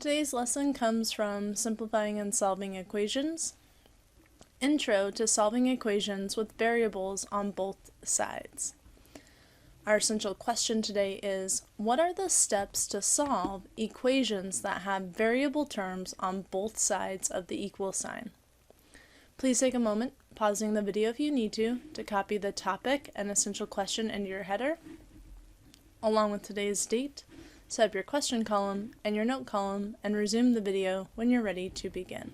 Today's lesson comes from Simplifying and Solving Equations. Intro to solving equations with variables on both sides. Our essential question today is, what are the steps to solve equations that have variable terms on both sides of the equal sign? Please take a moment, pausing the video if you need to copy the topic and essential question into your header, along with today's date. Set up your question column and your note column and resume the video when you're ready to begin.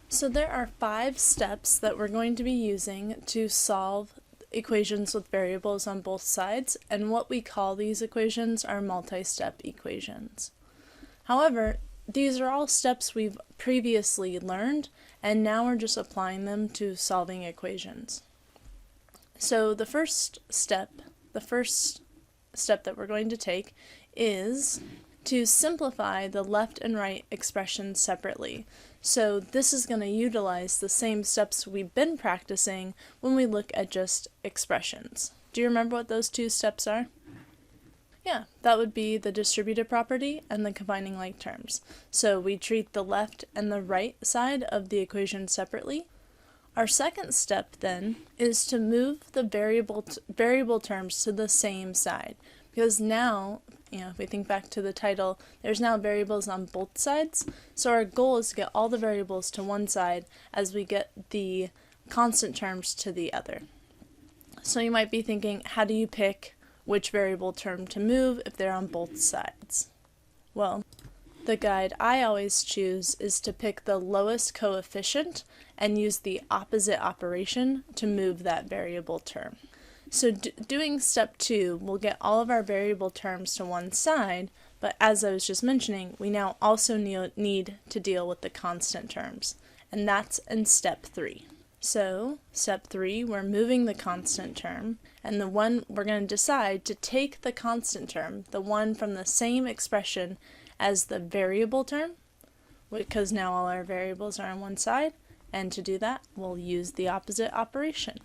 So there are 5 steps that we're going to be using to solve equations with variables on both sides, and what we call these equations are multi-step equations. However, these are all steps we've previously learned, and now we're just applying them to solving equations. So the first step that we're going to take is to simplify the left and right expressions separately. So this is going to utilize the same steps we've been practicing when we look at just expressions. Do you remember what those 2 steps are? Yeah, that would be the distributive property and the combining like terms. So we treat the left and the right side of the equation separately. Our second step then is to move the variable terms to the same side, because now, if we think back to the title, there's now variables on both sides. So our goal is to get all the variables to one side as we get the constant terms to the other. So you might be thinking, how do you pick which variable term to move if they're on both sides? Well, the guide I always choose is to pick the lowest coefficient and use the opposite operation to move that variable term. So doing step 2, we'll get all of our variable terms to one side, but as I was just mentioning, we now also need to deal with the constant terms, and that's in step 3. So step 3, we're moving the constant term, and the one we're going to decide to take the constant term, the one from the same expression as the variable term, because now all our variables are on one side, and to do that we'll use the opposite operation.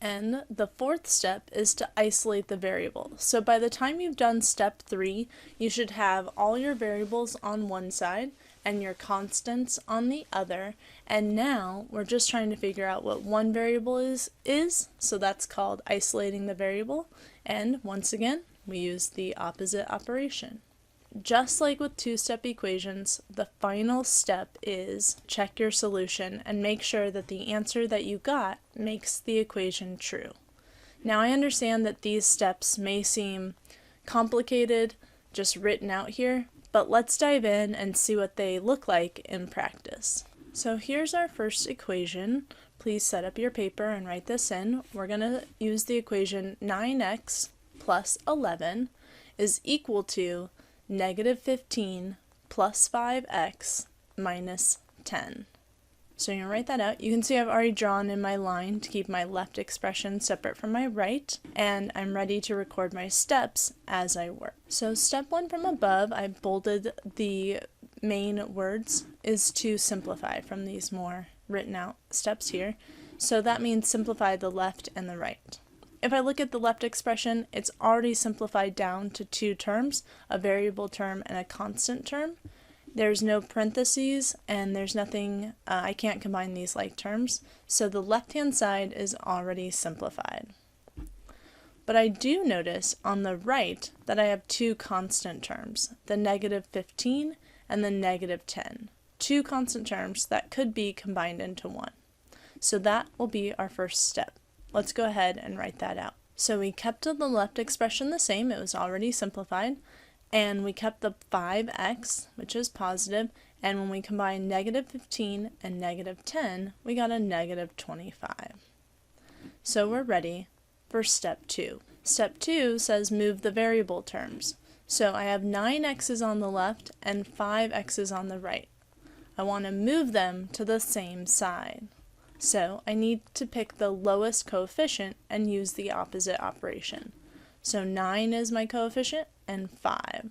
And the 4th step is to isolate the variable. So by the time you've done step 3, you should have all your variables on one side and your constants on the other, and now we're just trying to figure out what one variable is, so that's called isolating the variable, and once again we use the opposite operation. Just like with 2-step equations, the final step is check your solution and make sure that the answer that you got makes the equation true. Now I understand that these steps may seem complicated, just written out here, but let's dive in and see what they look like in practice. So here's our first equation. Please set up your paper and write this in. We're going to use the equation 9x plus 11 is equal to -15 plus 5x minus 10. So you're going to write that out. You can see I've already drawn in my line to keep my left expression separate from my right, and I'm ready to record my steps as I work. So step 1 from above, I bolded the main words, is to simplify from these more written out steps here. So that means simplify the left and the right. If I look at the left expression, it's already simplified down to 2 terms, a variable term and a constant term. There's no parentheses and there's nothing, I can't combine these like terms, so the left-hand side is already simplified. But I do notice on the right that I have 2 constant terms, the -15 and the -10. 2 constant terms that could be combined into one. So that will be our first step. Let's go ahead and write that out. So we kept the left expression the same, it was already simplified, and we kept the 5x, which is positive, and when we combine -15 and -10, we got a -25. So we're ready for step 2. Step 2 says move the variable terms. So I have 9x's on the left and 5x's on the right. I want to move them to the same side. So I need to pick the lowest coefficient and use the opposite operation. So 9 is my coefficient and 5.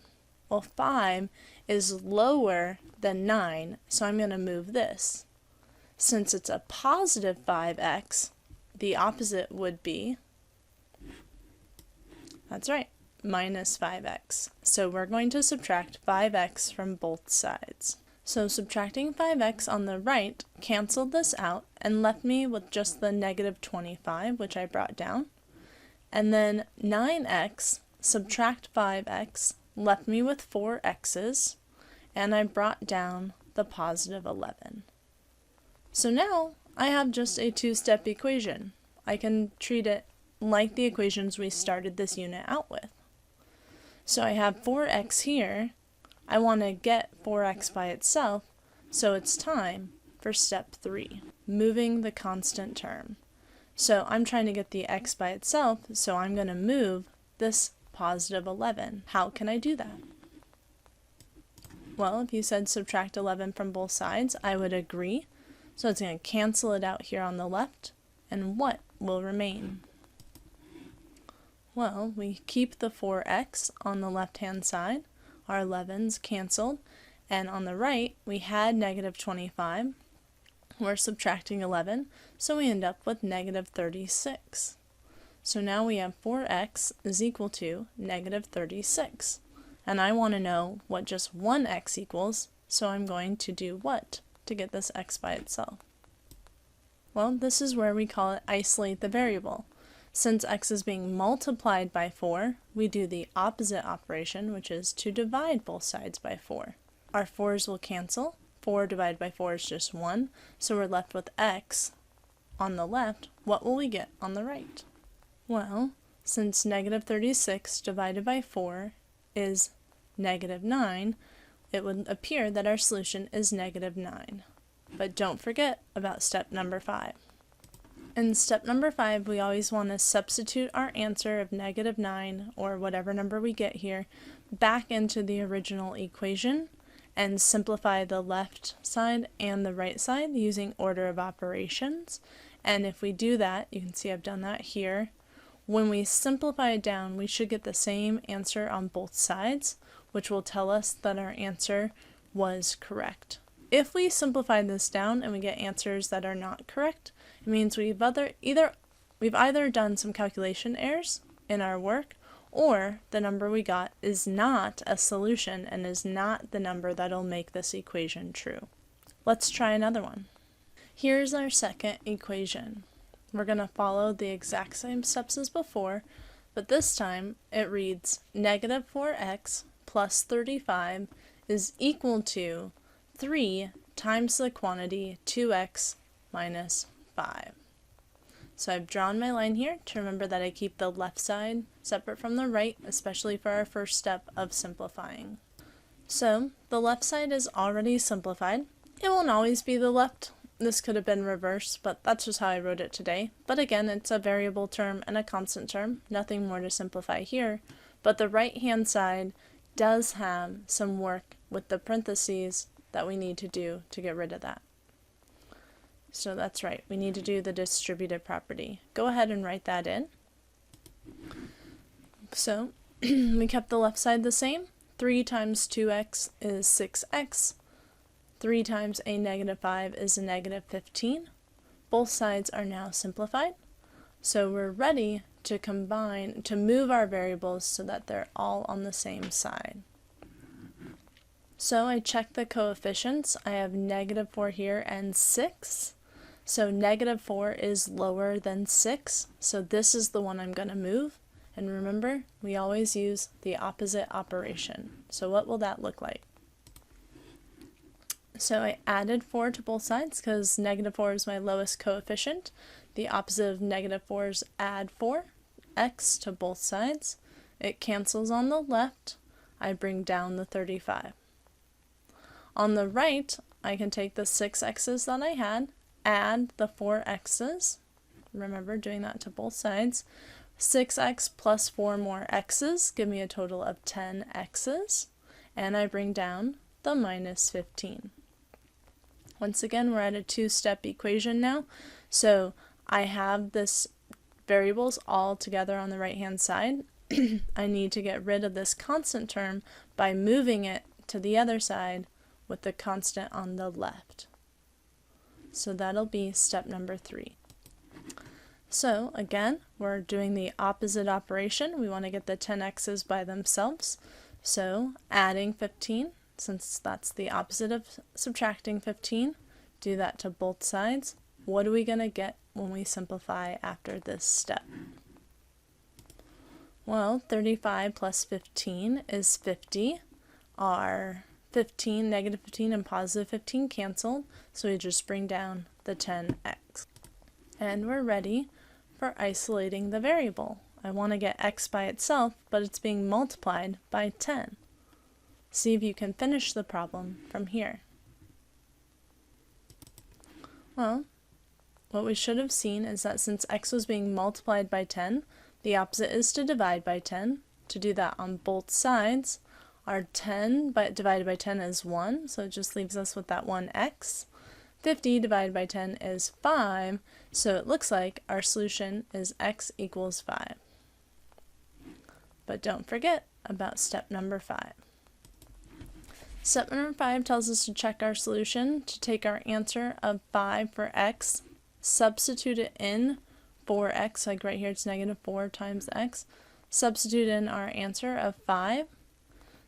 Well, 5 is lower than 9, so I'm going to move this. Since it's a positive 5x, the opposite would be, that's right, minus 5x. So we're going to subtract 5x from both sides. So subtracting 5x on the right canceled this out and left me with just the negative 25, which I brought down. And then 9x, subtract 5x, left me with 4 x's, and I brought down the positive 11. So now I have just a two-step equation. I can treat it like the equations we started this unit out with. So I have 4x here. I want to get 4x by itself, so it's time for step 3, moving the constant term. So I'm trying to get the x by itself, so I'm going to move this positive 11. How can I do that? Well, if you said subtract 11 from both sides, I would agree. So it's going to cancel it out here on the left, and what will remain? Well, we keep the 4x on the left-hand side, our 11's canceled, and on the right, we had negative 25. We're subtracting 11, so we end up with negative 36. So now we have 4x is equal to negative 36. And I want to know what just one x equals, so I'm going to do what to get this x by itself? Well, this is where we call it isolate the variable. Since x is being multiplied by 4, we do the opposite operation, which is to divide both sides by 4. Our 4's will cancel. 4 divided by 4 is just 1, so we're left with x on the left. What will we get on the right? Well, since negative 36 divided by 4 is negative 9, it would appear that our solution is negative 9. But don't forget about step number 5. In step number 5, we always want to substitute our answer of negative 9, or whatever number we get here, back into the original equation and simplify the left side and the right side using order of operations. And if we do that, you can see I've done that here. When we simplify it down, we should get the same answer on both sides, which will tell us that our answer was correct. If we simplify this down and we get answers that are not correct, it means we've either done some calculation errors in our work, or the number we got is not a solution and is not the number that'll make this equation true. Let's try another one. Here's our second equation. We're going to follow the exact same steps as before, but this time it reads negative 4x plus 35 is equal to 3 times the quantity 2x minus 5. So I've drawn my line here to remember that I keep the left side separate from the right, especially for our first step of simplifying. So the left side is already simplified. It won't always be the left. This could have been reversed, but that's just how I wrote it today. But again, it's a variable term and a constant term. Nothing more to simplify here. But the right-hand side does have some work with the parentheses that we need to do to get rid of that. So that's right, we need to do the distributive property. Go ahead and write that in. So we kept the left side the same. 3 times 2x is 6x. 3 times a negative 5 is a negative 15. Both sides are now simplified. So we're ready to combine, to move our variables so that they're all on the same side. So I checked the coefficients. I have negative 4 here and 6. So negative 4 is lower than 6. So this is the one I'm going to move. And remember, we always use the opposite operation. So what will that look like? So I added 4 to both sides because negative 4 is my lowest coefficient. The opposite of negative 4 is add 4, x to both sides. It cancels on the left. I bring down the 35. On the right, I can take the 6 x's that I had, add the 4 x's. Remember, doing that to both sides. 6x plus 4 more x's give me a total of 10 x's. And I bring down the minus 15. Once again, we're at a two-step equation now. So I have this variables all together on the right-hand side. I need to get rid of this constant term by moving it to the other side with the constant on the left. So that'll be step number 3. So again, we're doing the opposite operation. We want to get the 10x's by themselves. So adding 15, since that's the opposite of subtracting 15, do that to both sides. What are we going to get when we simplify after this step? Well, 35 plus 15 is 50. Our 15, negative 15, and positive 15 canceled, so we just bring down the 10x. And we're ready for isolating the variable. I want to get x by itself, but it's being multiplied by 10. See if you can finish the problem from here. Well, what we should have seen is that since x was being multiplied by 10, the opposite is to divide by 10. To do that on both sides, our 10 divided by 10 is 1, so it just leaves us with that 1x. 50 divided by 10 is 5, so it looks like our solution is x equals 5. But don't forget about step number 5. Step number 5 tells us to check our solution, to take our answer of 5 for x, substitute it in for x, like right here it's negative 4 times x, substitute in our answer of 5,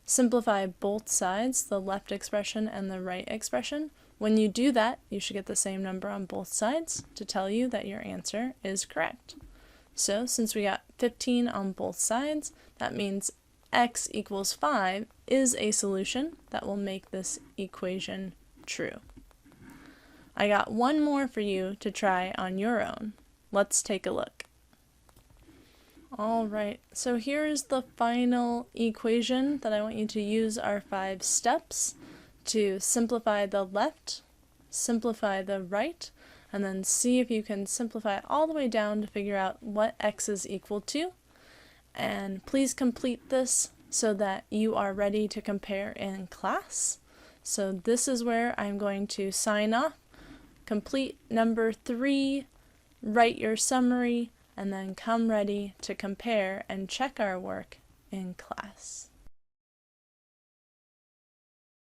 simplify both sides, the left expression and the right expression. When you do that, you should get the same number on both sides to tell you that your answer is correct. So since we got 15 on both sides, that means x equals 5 is a solution that will make this equation true. I got one more for you to try on your own. Let's take a look. Alright, so here's the final equation that I want you to use our 5 steps to simplify the left, simplify the right, and then see if you can simplify it all the way down to figure out what x is equal to. And please complete this so that you are ready to compare in class. So this is where I'm going to sign off. Complete number 3, write your summary, and then come ready to compare and check our work in class.